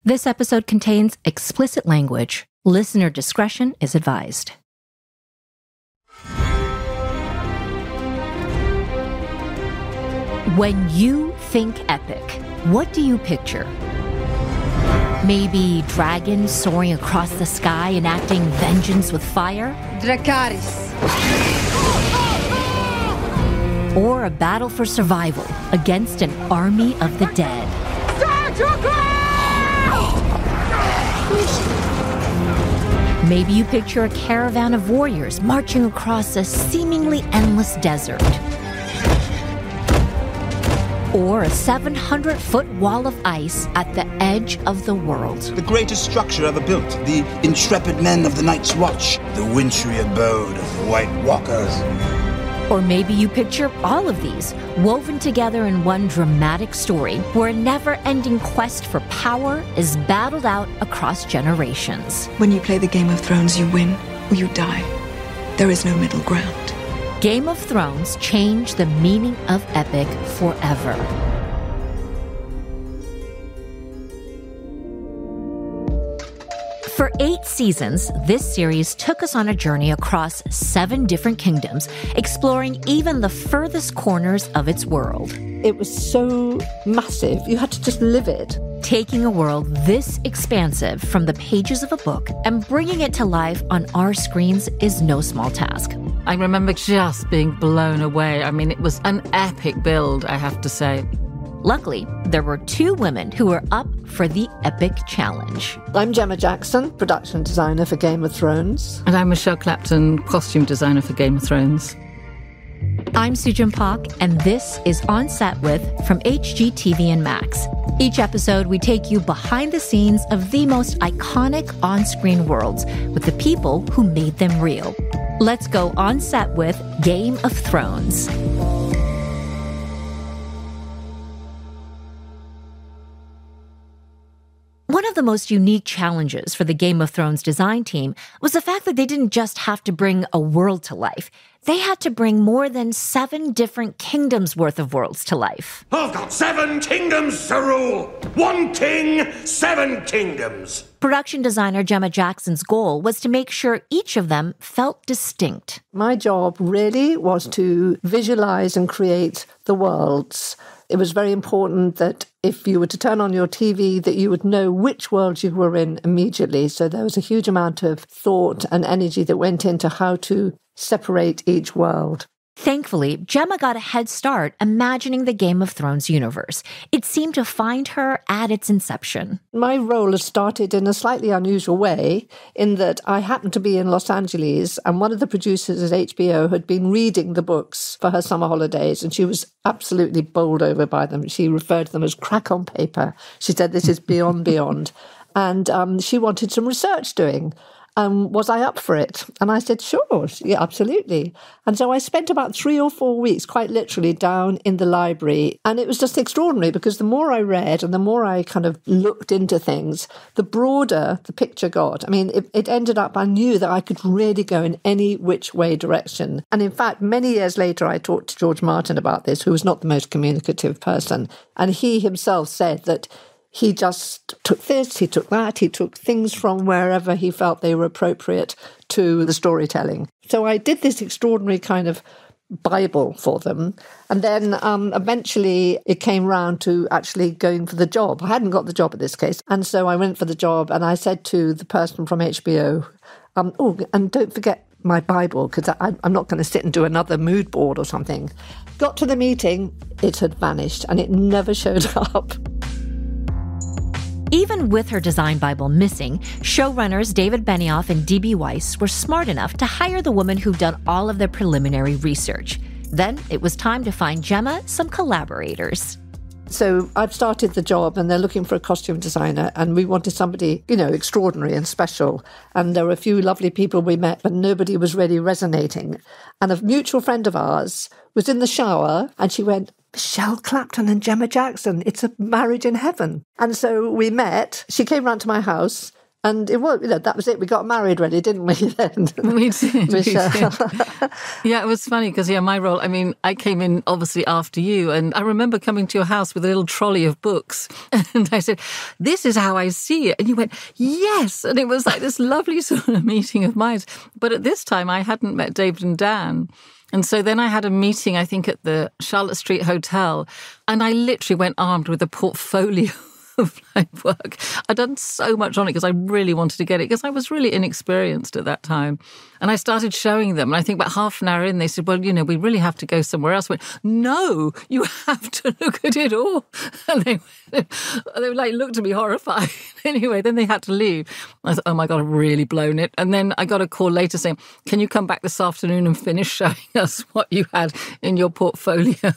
This episode contains explicit language. Listener discretion is advised. When you think epic, what do you picture? Maybe dragons soaring across the sky enacting vengeance with fire? Dracarys. Or a battle for survival against an army of the dead? Maybe you picture a caravan of warriors marching across a seemingly endless desert. Or a 700-foot wall of ice at the edge of the world. The greatest structure ever built, the intrepid men of the Night's Watch, the wintry abode of White Walkers. Or maybe you picture all of these woven together in one dramatic story where a never-ending quest for power is battled out across generations. When you play the Game of Thrones, you win or you die. There is no middle ground. Game of Thrones changed the meaning of epic forever. For 8 seasons, this series took us on a journey across 7 different kingdoms, exploring even the furthest corners of its world. It was so massive, you had to just live it. Taking a world this expansive from the pages of a book and bringing it to life on our screens is no small task. I remember just being blown away. I mean, it was an epic build, I have to say. Luckily, there were 2 women who were up for the epic challenge. I'm Gemma Jackson, production designer for Game of Thrones. And I'm Michele Clapton, costume designer for Game of Thrones. I'm SuChin Pak, and this is On Set With from HGTV and Max. Each episode, we take you behind the scenes of the most iconic on-screen worlds with the people who made them real. Let's go on set with Game of Thrones. One of the most unique challenges for the Game of Thrones design team was the fact that they didn't just have to bring a world to life. They had to bring more than 7 different kingdoms worth of worlds to life. I've got 7 kingdoms to rule. 1 king, 7 kingdoms. Production designer Gemma Jackson's goal was to make sure each of them felt distinct. My job really was to visualize and create the worlds. It was very important that if you were to turn on your TV, that you would know which world you were in immediately. So there was a huge amount of thought and energy that went into how to separate each world. Thankfully, Gemma got a head start imagining the Game of Thrones universe. It seemed to find her at its inception. My role has started in a slightly unusual way, in that I happened to be in Los Angeles, and one of the producers at HBO had been reading the books for her summer holidays, and she was absolutely bowled over by them. She referred to them as crack on paper. She said, this is beyond. And she wanted some research doing. Was I up for it? And I said, sure, yeah, absolutely. And so I spent about 3 or 4 weeks, quite literally, down in the library. And it was just extraordinary because the more I read and the more I kind of looked into things, the broader the picture got. I mean, it ended up, I knew that I could really go in any which way direction. And in fact, many years later, I talked to George Martin about this, who was not the most communicative person. And he himself said that he just took this, he took that, he took things from wherever he felt they were appropriate to the storytelling. So I did this extraordinary kind of Bible for them. And then eventually it came round to actually going for the job. I hadn't got the job in this case. And so I went for the job and I said to the person from HBO, and don't forget my Bible, because I'm not going to sit and do another mood board or something. Got to the meeting, it had vanished and it never showed up. Even with her design Bible missing, showrunners David Benioff and D.B. Weiss were smart enough to hire the woman who'd done all of the preliminary research. Then it was time to find Gemma some collaborators. So I've started the job and they're looking for a costume designer and we wanted somebody, extraordinary and special. And there were a few lovely people we met, but nobody was really resonating. And a mutual friend of ours was in the shower and she went, Michele Clapton and Gemma Jackson, it's a marriage in heaven. And so we met. She came round to my house And it was, that was it. We got married ready, didn't we then? We did. Michelle. Yeah, it was funny because, my role, I came in obviously after you, and I remember coming to your house with a little trolley of books. And I said, this is how I see it. And you went, yes. And it was like this lovely sort of meeting of minds. But at this time, I hadn't met David and Dan. And so then I had a meeting, I think, at the Charlotte Street Hotel. And I literally went armed with a portfolio of my work. I'd done so much on it because I really wanted to get it, because I was really inexperienced at that time. And I started showing them. And I think about half an hour in, they said, well, we really have to go somewhere else. I went, no, you have to look at it all. And they looked at me horrified. Anyway, then they had to leave. I thought, oh my God, I've really blown it. And then I got a call later saying, can you come back this afternoon and finish showing us what you had in your portfolio?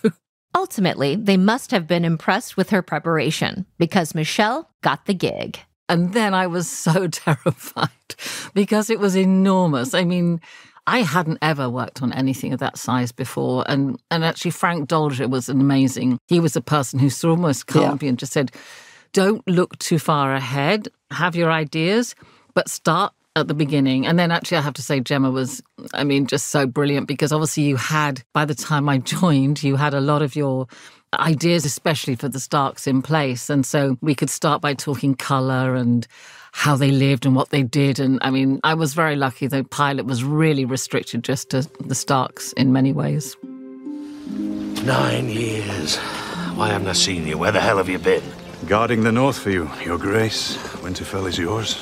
Ultimately, they must have been impressed with her preparation because Michele got the gig. And then I was so terrified because it was enormous. I hadn't ever worked on anything of that size before. And actually, Frank Dolger was amazing. He was a person who almost calmed me and just said, don't look too far ahead, have your ideas, but start at the beginning. And then actually I have to say Gemma was, just so brilliant, because obviously you had, by the time I joined, you had a lot of your ideas, especially for the Starks, in place. And so we could start by talking colour and how they lived and what they did. And I was very lucky. The pilot was really restricted just to the Starks in many ways. 9 years. Why haven't I seen you? Where the hell have you been? Guarding the north for you, Your Grace. Winterfell is yours.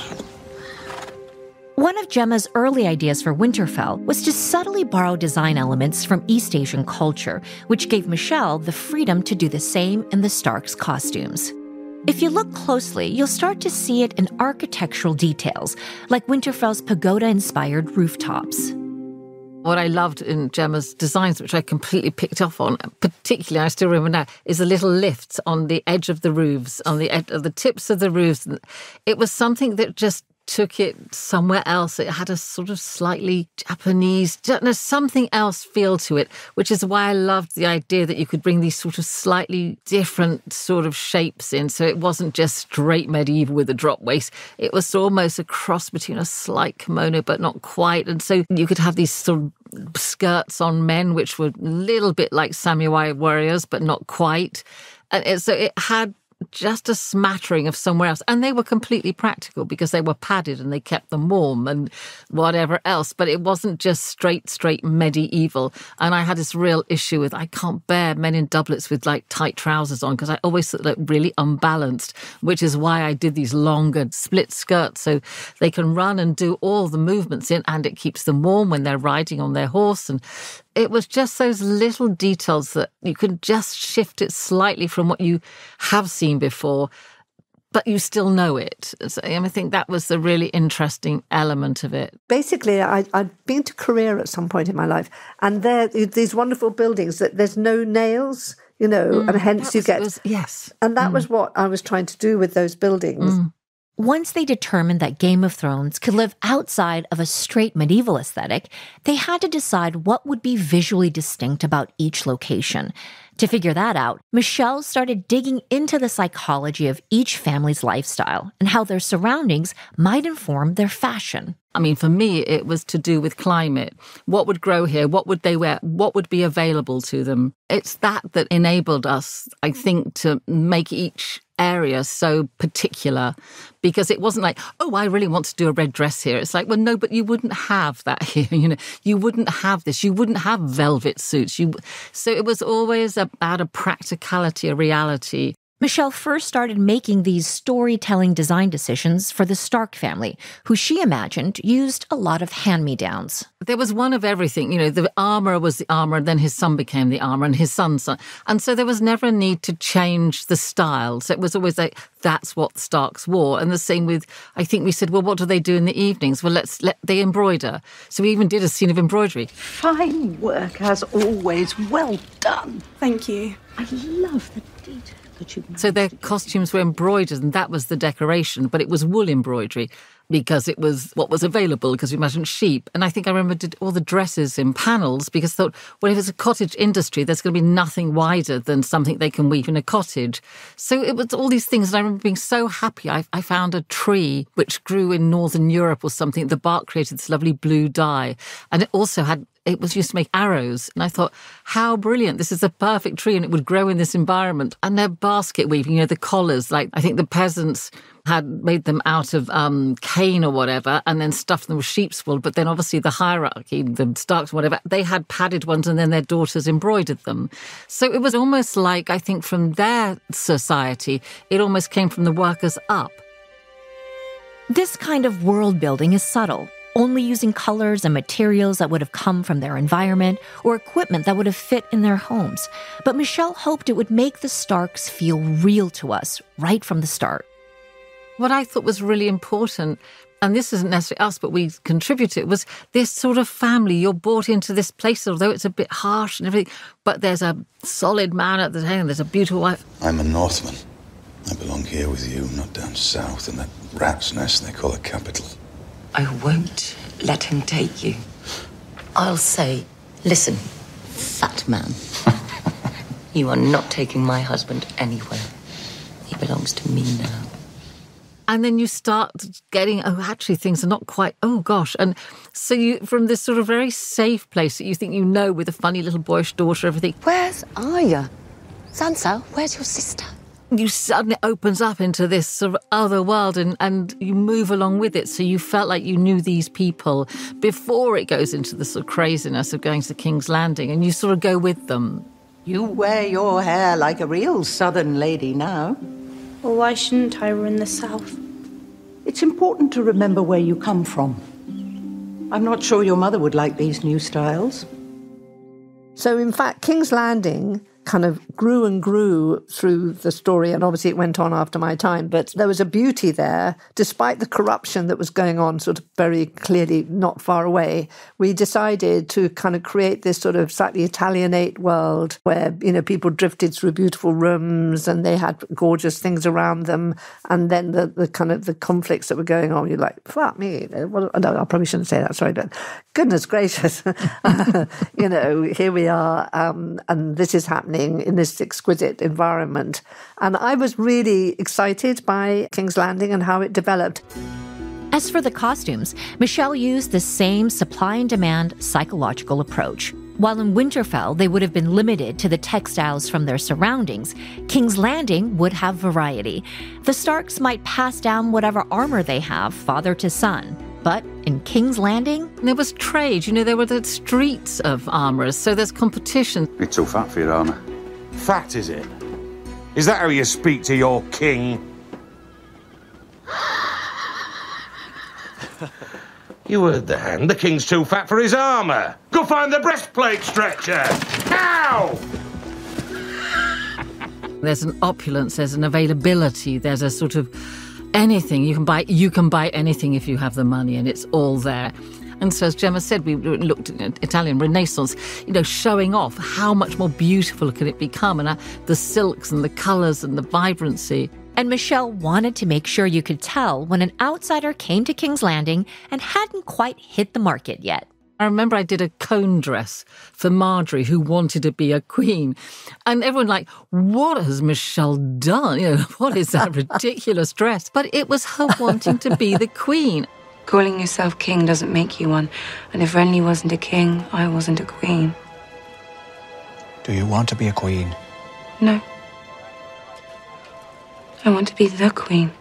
One of Gemma's early ideas for Winterfell was to subtly borrow design elements from East Asian culture, which gave Michele the freedom to do the same in the Starks' costumes. If you look closely, you'll start to see it in architectural details, like Winterfell's pagoda-inspired rooftops. What I loved in Gemma's designs, which I completely picked up on, particularly, I still remember now, is the little lifts on the edge of the roofs, on the edge of the tips of the roofs. It was something that just took it somewhere else. It had a sort of slightly Japanese, something else feel to it, which is why I loved the idea that you could bring these sort of slightly different sort of shapes in. So it wasn't just straight medieval with a drop waist. It was almost a cross between a slight kimono, but not quite. And so you could have these sort of skirts on men, which were a little bit like samurai warriors, but not quite. And so it had just a smattering of somewhere else. And they were completely practical because they were padded and they kept them warm and whatever else. But it wasn't just straight medieval. And I had this real issue with, I can't bear men in doublets with like tight trousers on, because I always look really unbalanced, which is why I did these longer split skirts so they can run and do all the movements in, and it keeps them warm when they're riding on their horse. And it was just those little details that you could just shift it slightly from what you have seen before, but you still know it. So, I think that was the really interesting element of it. Basically, I'd been to Korea at some point in my life, and there these wonderful buildings that there's no nails, and hence you get... Yes. And that was what I was trying to do with those buildings. Once they determined that Game of Thrones could live outside of a straight medieval aesthetic, they had to decide what would be visually distinct about each location. To figure that out, Michele started digging into the psychology of each family's lifestyle and how their surroundings might inform their fashion. For me, it was to do with climate. What would grow here? What would they wear? What would be available to them? It's that enabled us, I think, to make each area so particular, because it wasn't like, oh, I really want to do a red dress here. It's like, well, no, but you wouldn't have that here. You wouldn't have this. You wouldn't have velvet suits. So it was always about a practicality, a reality. Michele first started making these storytelling design decisions for the Stark family, who she imagined used a lot of hand-me-downs. There was one of everything. The armour was the armour, and then his son became the armour, and his son's son. And so there was never a need to change the style. So it was always like, that's what the Starks wore. And the same with, I think we said, well, what do they do in the evenings? Well, they embroider. So we even did a scene of embroidery. Fine work, as always. Well done. Thank you. I love the detail. So their costumes were embroidered, and that was the decoration, but it was wool embroidery. because it was what was available, because we imagined sheep. And I think I remember did all the dresses in panels because I thought, well, if it's a cottage industry, there's going to be nothing wider than something they can weave in a cottage. So it was all these things. And I remember being so happy. I found a tree which grew in Northern Europe or something. The bark created this lovely blue dye. And it was used to make arrows. And I thought, how brilliant. This is a perfect tree and it would grow in this environment. And their basket weaving, the collars, like I think the peasants had made them out of cane or whatever and then stuffed them with sheep's wool. But then obviously the hierarchy, the Starks, whatever, they had padded ones and then their daughters embroidered them. So it was almost like, I think from their society, it almost came from the workers up. This kind of world building is subtle, only using colors and materials that would have come from their environment or equipment that would have fit in their homes. But Michele hoped it would make the Starks feel real to us right from the start. What I thought was really important, and this isn't necessarily us, but we contributed, was this sort of family. You're brought into this place, although it's a bit harsh and everything, but there's a solid man at the head and there's a beautiful wife. I'm a Northman. I belong here with you, not down south in that rat's nest they call a capital. I won't let him take you. I'll say, listen, fat man, you are not taking my husband anywhere. He belongs to me now. And then you start getting, actually things are not quite, gosh. And so you, from this sort of very safe place that you think with a funny little boyish daughter, everything. Where's Arya? Sansa, where's your sister? You suddenly opens up into this sort of other world and you move along with it. So you felt like you knew these people before it goes into the sort of craziness of going to King's Landing, and you sort of go with them. You wear your hair like a real southern lady now. Well, why shouldn't I? We're in the south. It's important to remember where you come from. I'm not sure your mother would like these new styles. So, in fact, King's Landing kind of grew and grew through the story, and obviously it went on after my time, but there was a beauty there, despite the corruption that was going on sort of very clearly not far away. We decided to kind of create this sort of slightly Italianate world where, people drifted through beautiful rooms and they had gorgeous things around them, and then the kind of the conflicts that were going on, you're like, fuck me. Well, no, I probably shouldn't say that, sorry, but goodness gracious, here we are, and this is happening in this exquisite environment. And I was really excited by King's Landing and how it developed. As for the costumes, Michele used the same supply and demand psychological approach. While in Winterfell, they would have been limited to the textiles from their surroundings, King's Landing would have variety. The Starks might pass down whatever armor they have, father to son. But in King's Landing, there was trade. There were the streets of armourers, so there's competition. You're too fat for your armour. Fat, is it? Is that how you speak to your king? You heard the hand. The king's too fat for his armour. Go find the breastplate stretcher. Now! There's an opulence, there's an availability, there's a sort of anything you can buy anything if you have the money, and it's all there. And so, as Gemma said, we looked at Italian Renaissance, showing off how much more beautiful can it become, and the silks and the colours and the vibrancy. And Michele wanted to make sure you could tell when an outsider came to King's Landing and hadn't quite hit the market yet. I remember I did a cone dress for Marjorie, who wanted to be a queen. And everyone like, what has Michele done? What is that ridiculous dress? But it was her wanting to be the queen. Calling yourself king doesn't make you one. And if Renly wasn't a king, I wasn't a queen. Do you want to be a queen? No. I want to be the queen.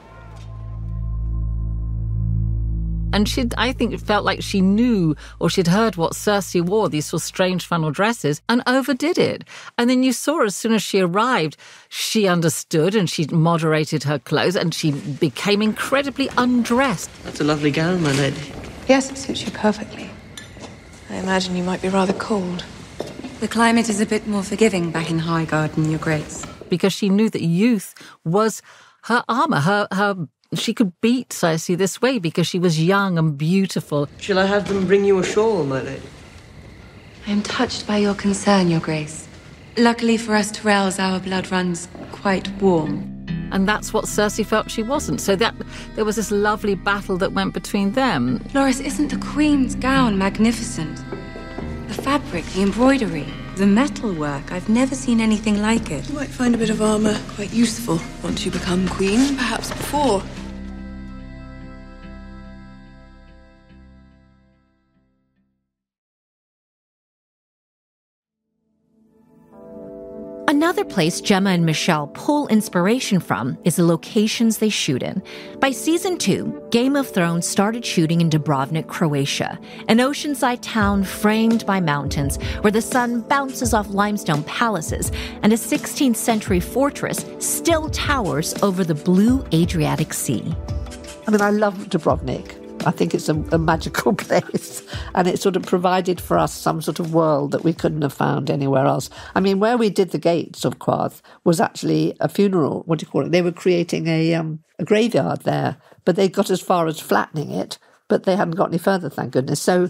And I think it felt like she knew, or she'd heard what Cersei wore, these sort of strange funnel dresses, and overdid it. And then you saw as soon as she arrived, she understood and she moderated her clothes and she became incredibly undressed. That's a lovely gown, my lady. Yes, it suits you perfectly. I imagine you might be rather cold. The climate is a bit more forgiving back in Highgarden, Your Grace. Because she knew that youth was her armour, she could beat Cersei this way because she was young and beautiful. Shall I have them bring you a shawl, my lady? I am touched by your concern, Your Grace. Luckily for us Tyrells, our blood runs quite warm. And that's what Cersei felt she wasn't. So that there was this lovely battle that went between them. Loris, isn't the Queen's gown magnificent? The fabric, the embroidery, the metalwork. I've never seen anything like it. You might find a bit of armour quite useful once you become Queen, perhaps before. Another place Gemma and Michele pull inspiration from is the locations they shoot in. By season 2, Game of Thrones started shooting in Dubrovnik, Croatia, an oceanside town framed by mountains where the sun bounces off limestone palaces and a 16th century fortress still towers over the blue Adriatic Sea. I mean, I love Dubrovnik. I think it's a magical place, and it sort of provided for us some sort of world that we couldn't have found anywhere else. I mean, where we did the gates of Quarth was actually a funeral, what do you call it? They were creating a graveyard there, but they got as far as flattening it, but they hadn't got any further, thank goodness. So,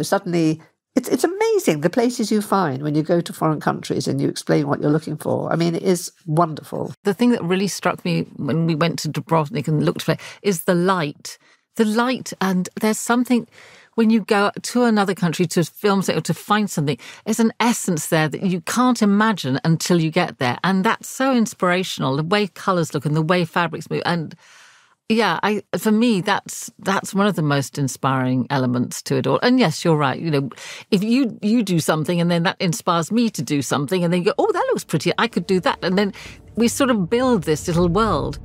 suddenly it's amazing the places you find when you go to foreign countries and you explain what you're looking for. I mean, it is wonderful. The thing that really struck me when we went to Dubrovnik and looked for it is the light. The light, and there's something, when you go to another country to film something or to find something, there's an essence there that you can't imagine until you get there. And that's so inspirational, the way colours look and the way fabrics move. And yeah, for me, that's one of the most inspiring elements to it all. And yes, you're right. If you do something and then that inspires me to do something and then you go, oh, that looks pretty, I could do that. And then we sort of build this little world.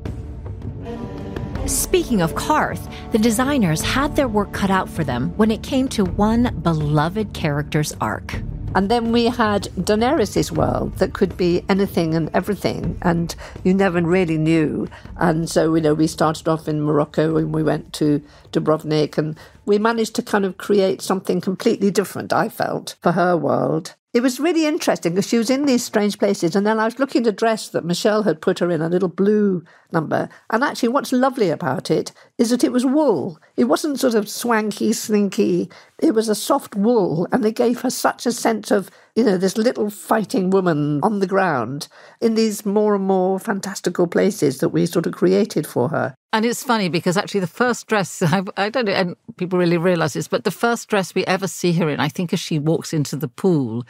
Speaking of Qarth, the designers had their work cut out for them when it came to one beloved character's arc. And then we had Daenerys' world that could be anything and everything, and you never really knew. And so, we started off in Morocco and we went to Dubrovnik, and we managed to kind of create something completely different, I felt, for her world. It was really interesting because she was in these strange places, and then I was looking at a dress that Michele had put her in, a little blue number. And actually what's lovely about it is that it was wool. It wasn't sort of swanky, slinky. It was a soft wool, and they gave her such a sense of, this little fighting woman on the ground in these more and more fantastical places that we sort of created for her. And it's funny because actually the first dress, I don't know, and people really realise this, but the first dress we ever see her in, I think as she walks into the pool,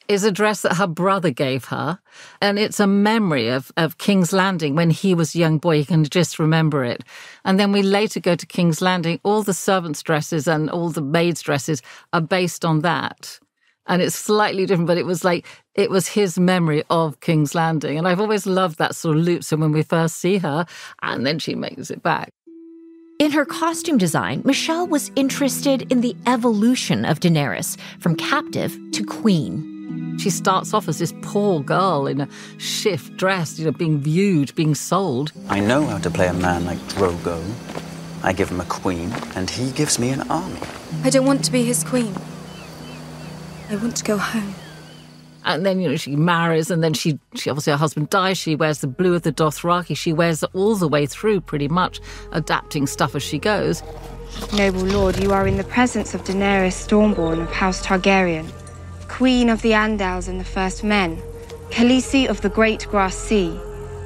is a dress that her brother gave her. And it's a memory of King's Landing when he was a young boy. He can just remember it. And then we later go to King's Landing. All the servants' dresses and all the maids' dresses are based on that. And it's slightly different, but it was his memory of King's Landing. And I've always loved that sort of loop. So when we first see her, and then she makes it back. In her costume design, Michele was interested in the evolution of Daenerys from captive to queen. She starts off as this poor girl in a shift dress, being viewed, being sold. I know how to play a man like Drogo. I give him a queen, and he gives me an army. I don't want to be his queen. I want to go home. And then, she marries, and then she obviously, her husband dies. She wears the blue of the Dothraki. She wears it all the way through, pretty much, adapting stuff as she goes. Noble lord, you are in the presence of Daenerys Stormborn of House Targaryen, Queen of the Andals and the First Men, Khaleesi of the Great Grass Sea,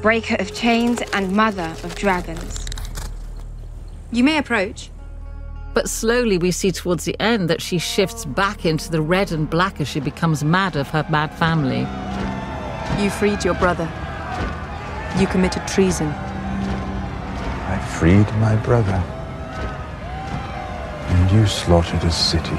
Breaker of Chains and Mother of Dragons. You may approach. But slowly we see towards the end that she shifts back into the red and black as she becomes mad of her mad family. You freed your brother. You committed treason. I freed my brother. And you slaughtered a city.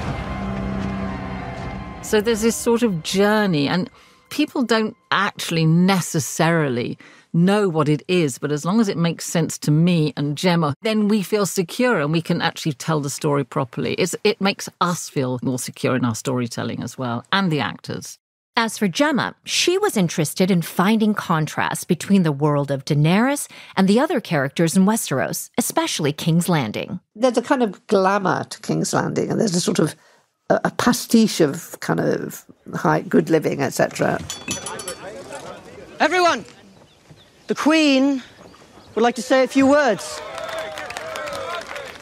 So there's this sort of journey, and people don't actually necessarily know what it is, but as long as it makes sense to me and Gemma, then we feel secure and we can actually tell the story properly. It makes us feel more secure in our storytelling as well, and the actors. As for Gemma, she was interested in finding contrasts between the world of Daenerys and the other characters in Westeros, especially King's Landing. There's a kind of glamour to King's Landing, and there's a sort of a pastiche of kind of high, good living, etc. Everyone! The Queen would like to say a few words.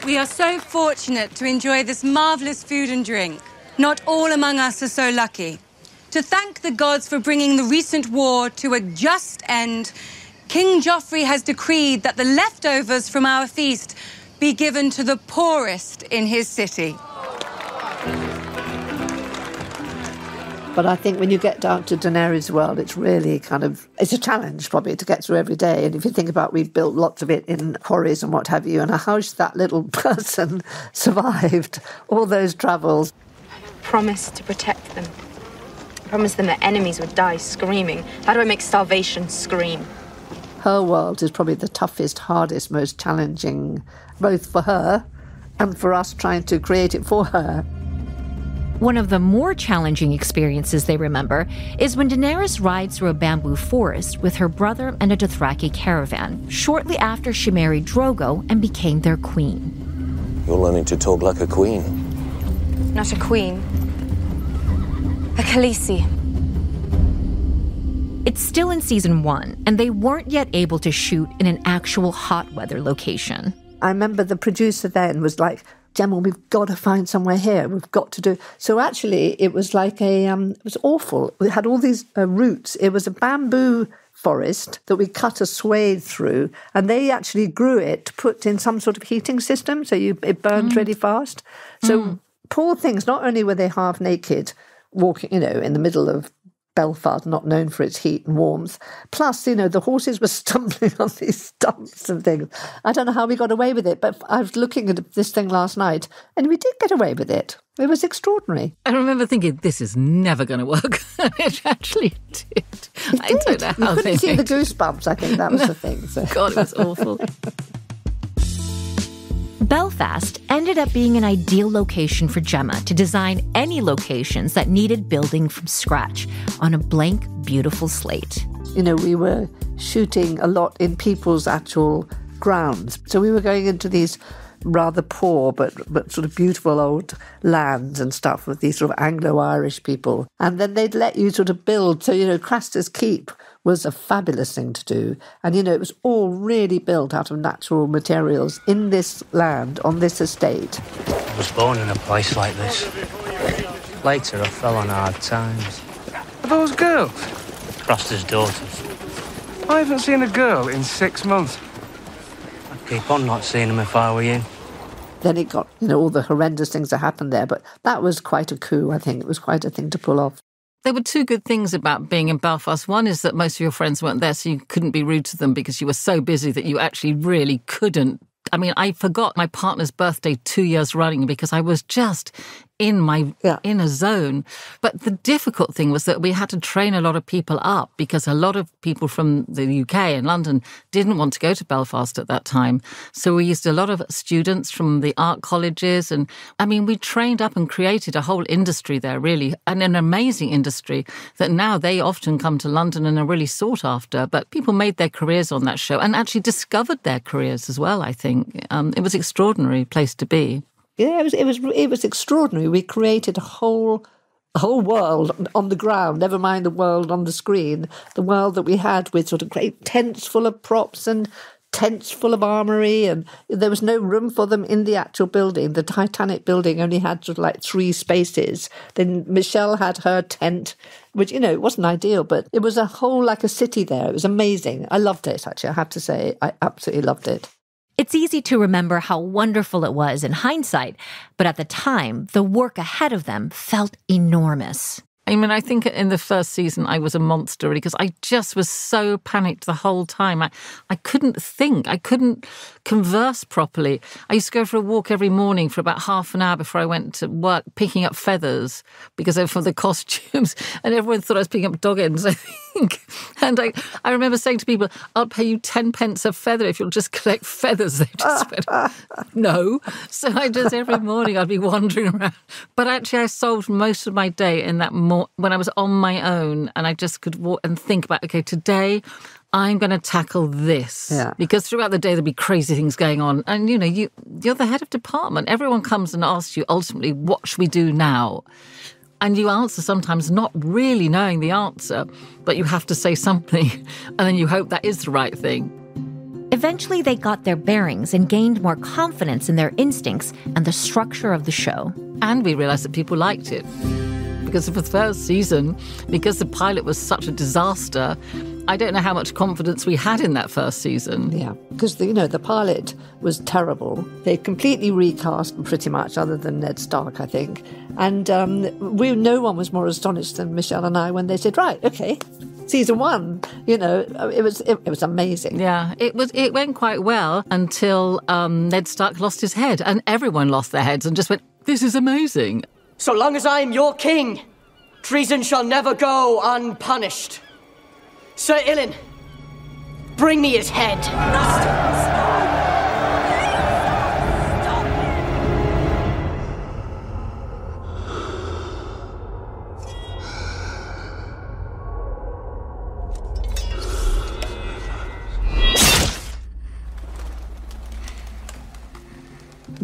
We are so fortunate to enjoy this marvellous food and drink. Not all among us are so lucky. To thank the gods for bringing the recent war to a just end, King Joffrey has decreed that the leftovers from our feast be given to the poorest in his city. But I think when you get down to Daenerys' world, it's really it's a challenge probably to get through every day. And if you think about, we've built lots of it in quarries and what have you, and how that little person survived all those travels. I promised to protect them. I promised them that enemies would die screaming. How do I make starvation scream? Her world is probably the toughest, hardest, most challenging, both for her and for us trying to create it for her. One of the more challenging experiences they remember is when Daenerys rides through a bamboo forest with her brother and a Dothraki caravan, shortly after she married Drogo and became their queen. You're learning to talk like a queen. Not a queen. A Khaleesi. It's still in season 1, and they weren't yet able to shoot in an actual hot weather location. I remember the producer then was like, Gemma, we've got to find somewhere here. We've got to do... So actually, it was like it was awful. We had all these roots. It was a bamboo forest that we cut a swathe through, and they actually grew it to put in some sort of heating system, so it burned really fast. So poor things, not only were they half naked, walking, in the middle of Belfast, not known for its heat and warmth. Plus, the horses were stumbling on these stumps and things. I don't know how we got away with it, but I was looking at this thing last night, and we did get away with it. It was extraordinary. I remember thinking, this is never going to work. It actually did. I don't know how you couldn't see the goosebumps, I think that was the thing. So. God, it was awful. Belfast ended up being an ideal location for Gemma to design any locations that needed building from scratch on a blank, beautiful slate. We were shooting a lot in people's actual grounds. So we were going into these rather poor but sort of beautiful old lands and stuff with these sort of Anglo-Irish people. And then they'd let you sort of build. So, Craster's Keep was a fabulous thing to do. And, it was all really built out of natural materials in this land, on this estate. I was born in a place like this. Later, I fell on hard times. Are those girls? Craster's daughters. I haven't seen a girl in 6 months. I'd keep on not seeing them if I were you. Then it got, all the horrendous things that happened there. But that was quite a coup, I think. It was quite a thing to pull off. There were two good things about being in Belfast. One is that most of your friends weren't there, so you couldn't be rude to them because you were so busy that you actually really couldn't. I mean, I forgot my partner's birthday 2 years running because I was just in a zone. But the difficult thing was that we had to train a lot of people up because a lot of people from the UK and London didn't want to go to Belfast at that time. So we used a lot of students from the art colleges. And I mean, we trained up and created a whole industry there, really, and an amazing industry that now they often come to London and are really sought after. But people made their careers on that show and actually discovered their careers as well, I think. It was an extraordinary place to be. Yeah, it was extraordinary. We created a whole world on the ground, never mind the world on the screen, the world that we had with sort of great tents full of props and tents full of armoury, and there was no room for them in the actual building. The Titanic building only had sort of like 3 spaces. Then Michele had her tent, which, it wasn't ideal, but it was a whole, like a city there. It was amazing. I loved it, actually, I have to say. I absolutely loved it. It's easy to remember how wonderful it was in hindsight, but at the time, the work ahead of them felt enormous. I mean, I think in the first season I was a monster really because I just was so panicked the whole time. I couldn't think. I couldn't converse properly. I used to go for a walk every morning for about half an hour before I went to work, picking up feathers because they were for the costumes, and everyone thought I was picking up dog ends, I think. And I remember saying to people, I'll pay you 10 pence a feather if you'll just collect feathers. They just went, no. So every morning I'd be wandering around. But actually I solved most of my day in that when I was on my own and I just could walk and think about, okay, today I'm going to tackle this. Yeah. Because throughout the day there'd be crazy things going on. And, you're the head of department. Everyone comes and asks you ultimately, what should we do now? And you answer sometimes not really knowing the answer, but you have to say something. And then you hope that is the right thing. Eventually, they got their bearings and gained more confidence in their instincts and the structure of the show. And we realized that people liked it. Because of the first season, because the pilot was such a disaster, I don't know how much confidence we had in that first season. Yeah, because, the pilot was terrible. They completely recast pretty much, other than Ned Stark, I think. And no one was more astonished than Michelle and I when they said, right, okay, season 1, it was amazing. Yeah, it went quite well until Ned Stark lost his head, and everyone lost their heads and just went, this is amazing. So long as I am your king, treason shall never go unpunished. Sir Ilyn, bring me his head.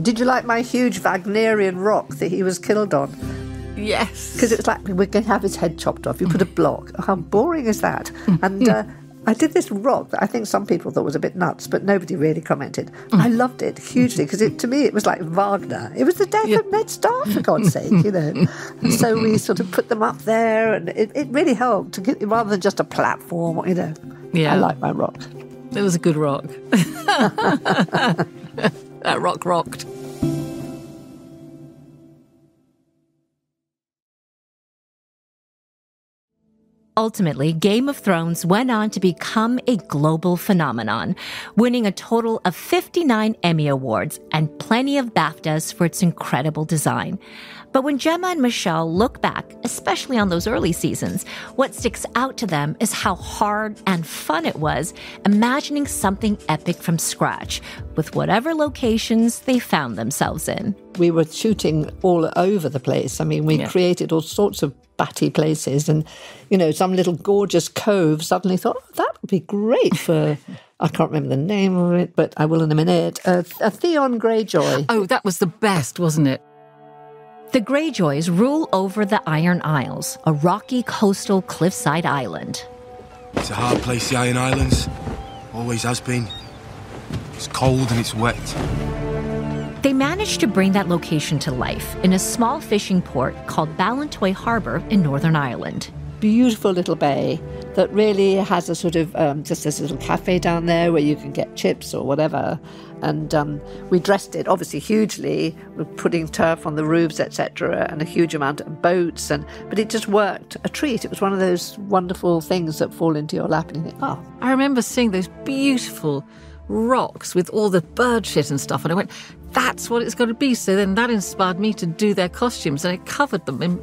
Did you like my huge Wagnerian rock that he was killed on? Yes. Because it's like, we're going to have his head chopped off. You put a block. How boring is that? And I did this rock that I think some people thought was a bit nuts, but nobody really commented. I loved it hugely, because to me it was like Wagner. It was the death of Ned Stark, for God's sake, And so we sort of put them up there, and it really helped, to get, rather than just a platform, Yeah. I like my rock. It was a good rock. That rock rocked. Ultimately, Game of Thrones went on to become a global phenomenon, winning a total of 59 Emmy Awards and plenty of BAFTAs for its incredible design. But when Gemma and Michele look back, especially on those early seasons, what sticks out to them is how hard and fun it was imagining something epic from scratch, with whatever locations they found themselves in. We were shooting all over the place. I mean, we created all sorts of batty places, and, some little gorgeous cove suddenly thought, oh, that would be great for... I can't remember the name of it, but I will in a minute. A Theon Greyjoy. Oh, that was the best, wasn't it? The Greyjoys rule over the Iron Isles, a rocky coastal cliffside island. It's a hard place, the Iron Islands. Always has been. It's cold and it's wet. They managed to bring that location to life in a small fishing port called Ballantoy Harbour in Northern Ireland. Beautiful little bay that really has a sort of just this little cafe down there where you can get chips or whatever. And we dressed it obviously hugely with putting turf on the roofs, etc., and a huge amount of boats. But it just worked a treat. It was one of those wonderful things that fall into your lap and you think, oh. I remember seeing those beautiful rocks with all the bird shit and stuff, and I went, that's what it's got to be. So then that inspired me to do their costumes, and I covered them in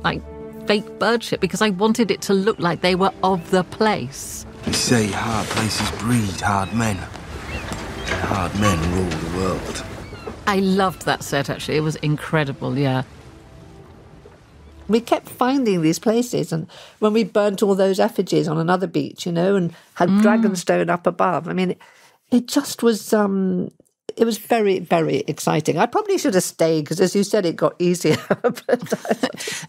fake bird shit because I wanted it to look like they were of the place. They say hard places breed hard men. And hard men rule the world. I loved that set, actually. It was incredible, yeah. We kept finding these places, and when we burnt all those effigies on another beach, and had Dragonstone up above, I mean, it just was... It was very, very exciting. I probably should have stayed because, as you said, it got easier.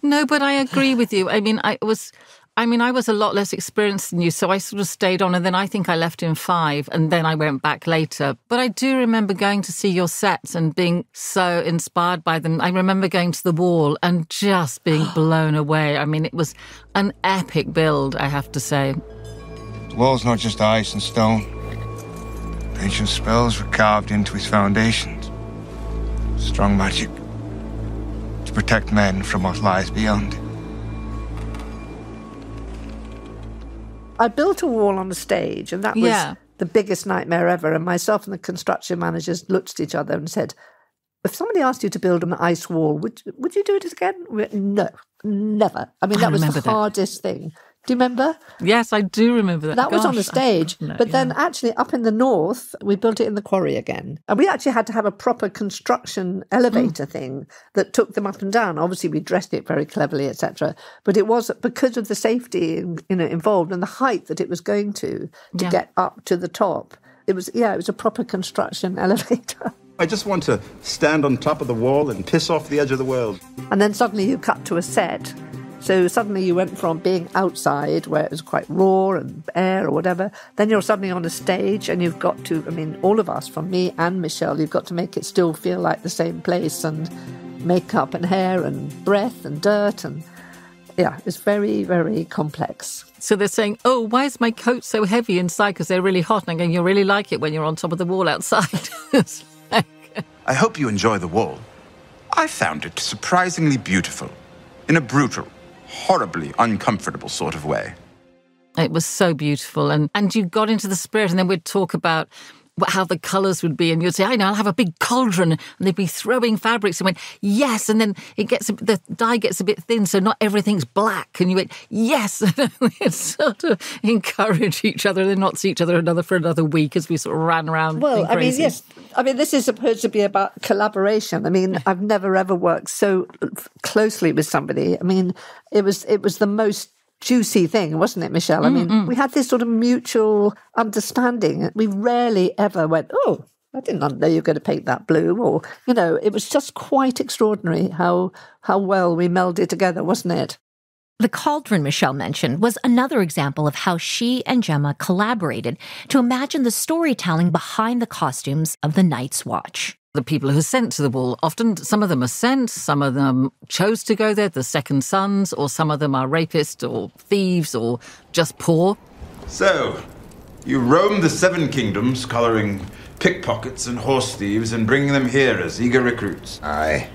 No, but I agree with you. I mean, I was a lot less experienced than you, so I sort of stayed on, and then I think I left in 5, and then I went back later. But I do remember going to see your sets and being so inspired by them. I remember going to the Wall and just being blown away. I mean, it was an epic build, I have to say. The Wall's not just ice and stone. Ancient spells were carved into its foundations. Strong magic to protect men from what lies beyond. I built a wall on the stage, and that was the biggest nightmare ever. And myself and the construction managers looked at each other and said, if somebody asked you to build an ice wall, would you do it again? No, never. I mean, that was the hardest thing. Do you remember? Yes, I do remember that. That was on the stage. But then actually up in the north, we built it in the quarry again. And we actually had to have a proper construction elevator thing that took them up and down. Obviously, we dressed it very cleverly, etc. But it was because of the safety involved and the height that it was going to get up to the top. It was a proper construction elevator. I just want to stand on top of the wall and piss off the edge of the world. And then suddenly you cut to a set. So suddenly you went from being outside, where it was quite raw and air or whatever, then you're suddenly on a stage and you've got to, I mean, all of us, from me and Michelle, you've got to make it still feel like the same place, and makeup and hair and breath and dirt, and it's very, very complex. So they're saying, oh, why is my coat so heavy inside? Because they're really hot. And I'm going, you'll really like it when you're on top of the wall outside. I hope you enjoy the wall. I found it surprisingly beautiful, in a brutal, horribly uncomfortable sort of way. It was so beautiful. And you got into the spirit, and then we'd talk about how the colours would be, and you'd say, I know, I'll have a big cauldron, and they'd be throwing fabrics, and went, yes, and then the dye gets a bit thin, so not everything's black, and you went, yes, and we'd sort of encourage each other and then not see each other for another week as we sort of ran around. Well, I mean, yes, I mean, this is supposed to be about collaboration. I mean, I've never ever worked so closely with somebody. I mean, it was the most juicy thing, wasn't it, Michelle? I mean, we had this sort of mutual understanding. We rarely ever went, oh, I did not know you were going to paint that blue, or, you know, it was just quite extraordinary how well we melded together, wasn't it? The cauldron Michelle mentioned was another example of how she and Gemma collaborated to imagine the storytelling behind the costumes of the Night's Watch. The people who are sent to the wall, often some of them are sent, some of them chose to go there, the second sons, or some of them are rapists or thieves or just poor. So, you roam the 7 kingdoms, collaring pickpockets and horse thieves and bringing them here as eager recruits. Aye.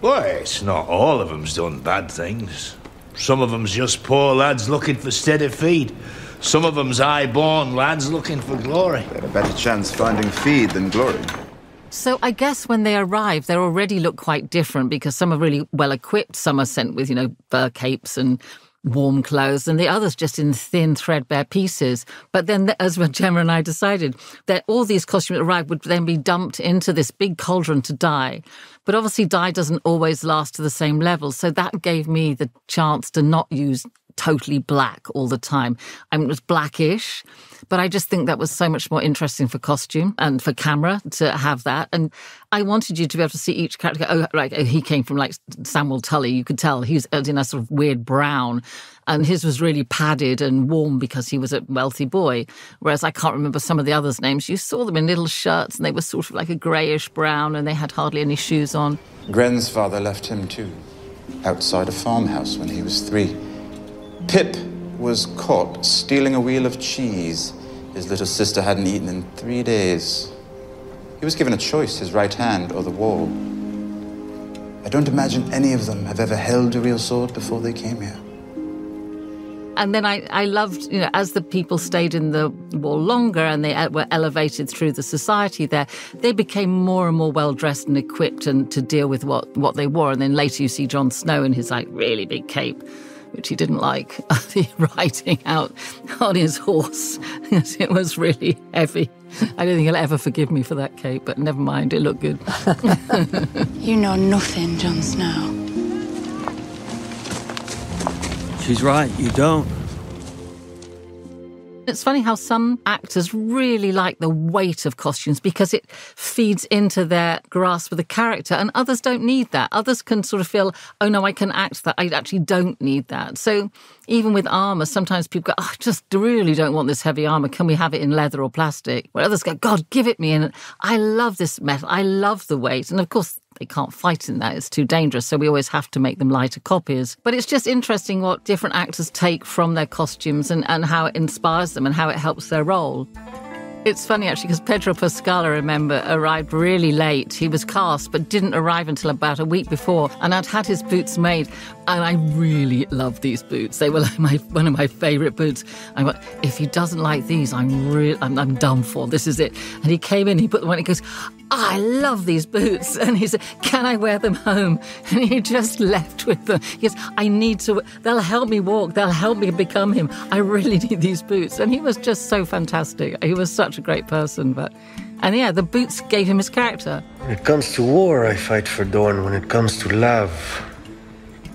Well, it's not all of them's done bad things. Some of them's just poor lads looking for steady feed. Some of them's high-born lads looking for glory. They had a better chance finding feed than glory. So I guess when they arrive, they already look quite different because some are really well equipped. Some are sent with, fur capes and warm clothes, and the others just in thin, threadbare pieces. But then, as Gemma and I decided, that all these costumes that arrived would then be dumped into this big cauldron to dye. But obviously dye doesn't always last to the same level. So that gave me the chance to not use totally black all the time. I mean, it was blackish, but I just think that was so much more interesting for costume and for camera to have that. And I wanted you to be able to see each character. He came from like Samuel Tully. You could tell he was in a sort of weird brown, and his was really padded and warm because he was a wealthy boy. Whereas I can't remember some of the others' names. You saw them in little shirts, and they were sort of like a greyish brown, and they had hardly any shoes on. Gren's father left him too, outside a farmhouse when he was 3. Pip was caught stealing a wheel of cheese his little sister hadn't eaten in 3 days. He was given a choice, his right hand or the wall. I don't imagine any of them have ever held a real sword before they came here. And then I loved, as the people stayed in the wall longer and they were elevated through the society there, they became more and more well-dressed and equipped and to deal with what they wore. And then later you see Jon Snow in his really big cape, which he didn't like, riding out on his horse. It was really heavy. I don't think he'll ever forgive me for that cape, but never mind, it looked good. You know nothing, Jon Snow. She's right, you don't. It's funny how some actors really like the weight of costumes because it feeds into their grasp of the character, and others don't need that. Others can sort of feel, oh no, I can act that. I actually don't need that. So even with armour, sometimes people go, oh, I just really don't want this heavy armour. Can we have it in leather or plastic? Where others go, God, give it me. And I love this metal. I love the weight. And of course, they can't fight in that. It's too dangerous. So we always have to make them lighter copies. But it's just interesting what different actors take from their costumes and how it inspires them and how it helps their role. It's funny, actually, because Pedro Pascal, I remember, arrived really late. He was cast, but didn't arrive until about a week before. And I'd had his boots made, and I really loved these boots. They were like one of my favourite boots. I went, if he doesn't like these, I'm done for. This is it. And he came in, he put them on, he goes, I love these boots. And he said, can I wear them home? And he just left with them. He goes, I need to, they'll help me walk. They'll help me become him. I really need these boots. And he was just so fantastic. He was such a great person. And the boots gave him his character. When it comes to war, I fight for Dorne. When it comes to love,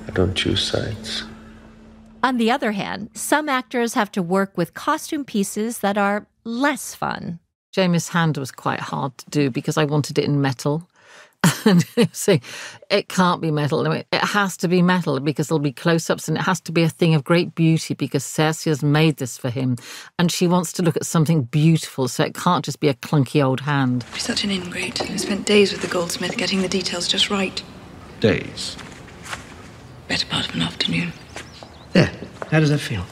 I don't choose sides. On the other hand, some actors have to work with costume pieces that are less fun. Jamie's hand was quite hard to do because I wanted it in metal. And saying, it can't be metal. I mean, it has to be metal because there'll be close-ups and it has to be a thing of great beauty because Cersei's made this for him. And she wants to look at something beautiful, so it can't just be a clunky old hand. You're such an ingrate. I spent days with the goldsmith getting the details just right. Days? Better part of an afternoon. How does that feel?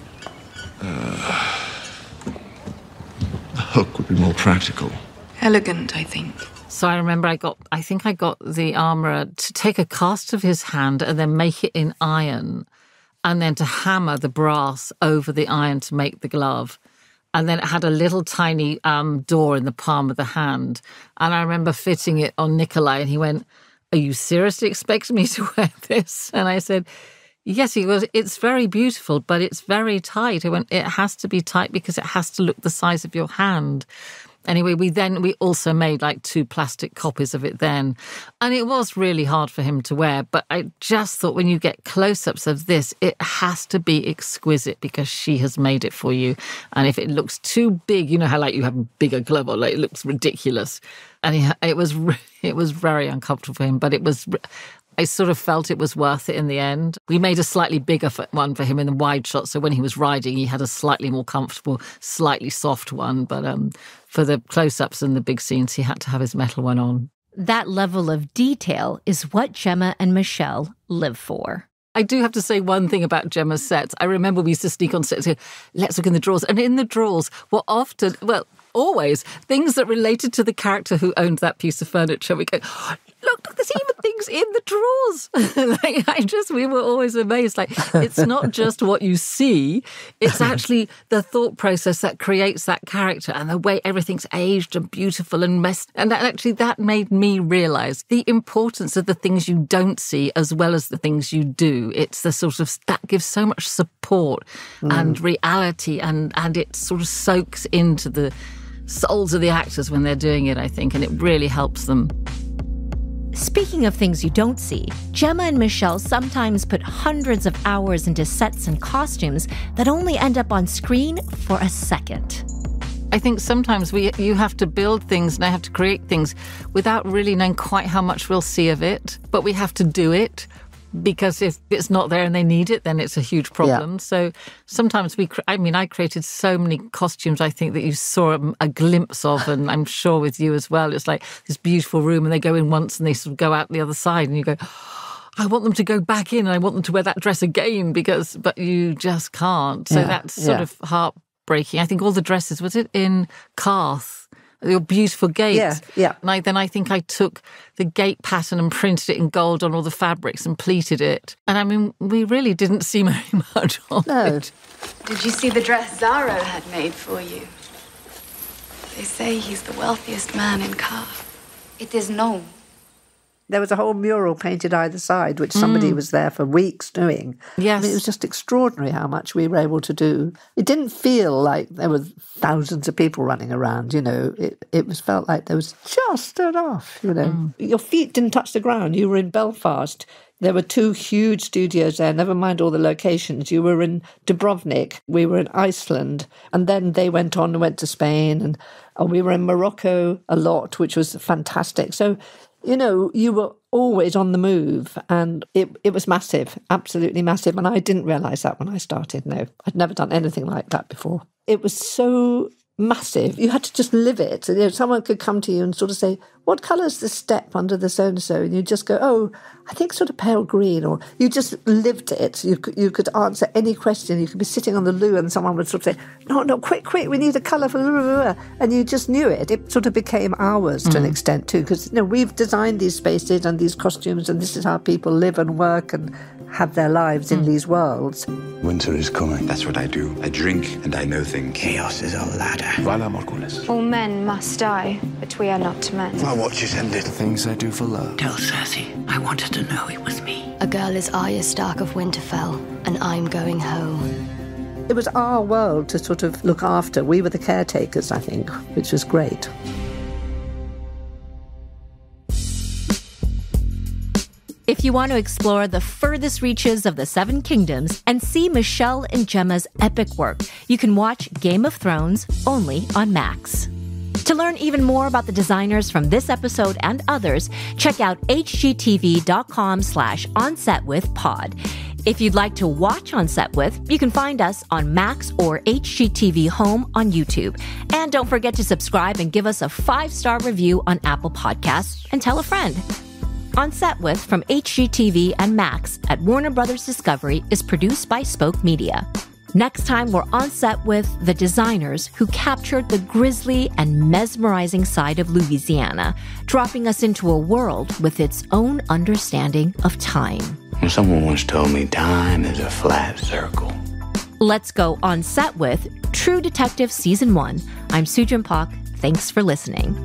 The hook would be more practical. Elegant, I think. So I remember I think I got the armourer to take a cast of his hand and then make it in iron, and then to hammer the brass over the iron to make the glove. And then it had a little tiny door in the palm of the hand. And I remember fitting it on Nikolai, and he went, "Are you seriously expecting me to wear this?" And I said, "Yes." He goes, "It's very beautiful, but it's very tight." I went, "It has to be tight because it has to look the size of your hand." Anyway, we also made like 2 plastic copies of it then. And it was really hard for him to wear. But I just thought when you get close-ups of this, it has to be exquisite because she has made it for you. And if it looks too big, you know how like you have a bigger glove or like it looks ridiculous. And it was very uncomfortable for him. But I sort of felt it was worth it in the end. We made a slightly bigger one for him in the wide shot, so when he was riding, he had a slightly more comfortable, slightly soft one. But for the close-ups and the big scenes, he had to have his metal one on. That level of detail is what Gemma and Michele live for. I do have to say one thing about Gemma's sets. I remember we used to sneak on set and say, let's look in the drawers. And in the drawers were often, always, things that related to the character who owned that piece of furniture. We go, look, there's even things in the drawers. We were always amazed. Like, it's not just what you see, it's actually the thought process that creates that character and the way everything's aged and beautiful and messed. And that made me realise the importance of the things you don't see as well as the things you do. It's the sort of, that gives so much support and reality, and it sort of soaks into the souls of the actors when they're doing it, I think, and it really helps them. Speaking of things you don't see, Gemma and Michele sometimes put hundreds of hours into sets and costumes that only end up on screen for a second. I think sometimes you have to build things and I have to create things without really knowing quite how much we'll see of it, but we have to do it. Because if it's not there and they need it, then it's a huge problem. Yeah. So sometimes I created so many costumes, I think, that you saw a glimpse of, and I'm sure with you as well. It's like this beautiful room and they go in once and they sort of go out the other side and you go, I want them to go back in and I want them to wear that dress again but you just can't. So that's sort of heartbreaking. I think all the dresses, was it in Carth? Your beautiful gate. Yeah. And then I think I took the gate pattern and printed it in gold on all the fabrics and pleated it. And I mean, we really didn't see very much of it. Did you see the dress Zaro had made for you? They say he's the wealthiest man in Carth. It is known. There was a whole mural painted either side, which somebody was there for weeks doing. Yes. I mean, it was just extraordinary how much we were able to do. It didn't feel like there were thousands of people running around, you know. It felt like there was just enough, you know. Your feet didn't touch the ground. You were in Belfast. There were 2 huge studios there, never mind all the locations. You were in Dubrovnik, we were in Iceland, and then they went on and went to Spain, and we were in Morocco a lot, which was fantastic. So, you know, you were always on the move, and it was massive, absolutely massive. And I didn't realise that when I started, no. I'd never done anything like that before. It was so massive. You had to just live it. You know, someone could come to you and sort of say, what colour's the step under the so-and-so? And you just go, oh, I think sort of pale green. Or you just lived it. You could answer any question. You could be sitting on the loo and someone would sort of say, no, quick, we need a colour for... And you just knew it. It sort of became ours to an extent too, because, you know, we've designed these spaces and these costumes, and this is how people live and work and have their lives in these worlds. Winter is coming. That's what I do. I drink and I know things. Chaos is a ladder. All men must die, but we are not to men. My watch is ended. Things I do for love. Tell Cersei I wanted to know it was me. A girl is Arya Stark of Winterfell, and I'm going home. It was our world to sort of look after. We were the caretakers, I think, which was great. If you want to explore the furthest reaches of the 7 Kingdoms and see Michele and Gemma's epic work, you can watch Game of Thrones only on Max. To learn even more about the designers from this episode and others, check out hgtv.com/onsetwithpod. If you'd like to watch On Set With, you can find us on Max or HGTV Home on YouTube. And don't forget to subscribe and give us a 5-star review on Apple Podcasts, and tell a friend. On Set With from HGTV and Max at Warner Brothers Discovery is produced by Spoke Media. Next time, we're on set with the designers who captured the grisly and mesmerizing side of Louisiana, dropping us into a world with its own understanding of time. Someone once told me time is a flat circle. Let's go on set with True Detective Season 1. I'm SuChin Pak. Thanks for listening.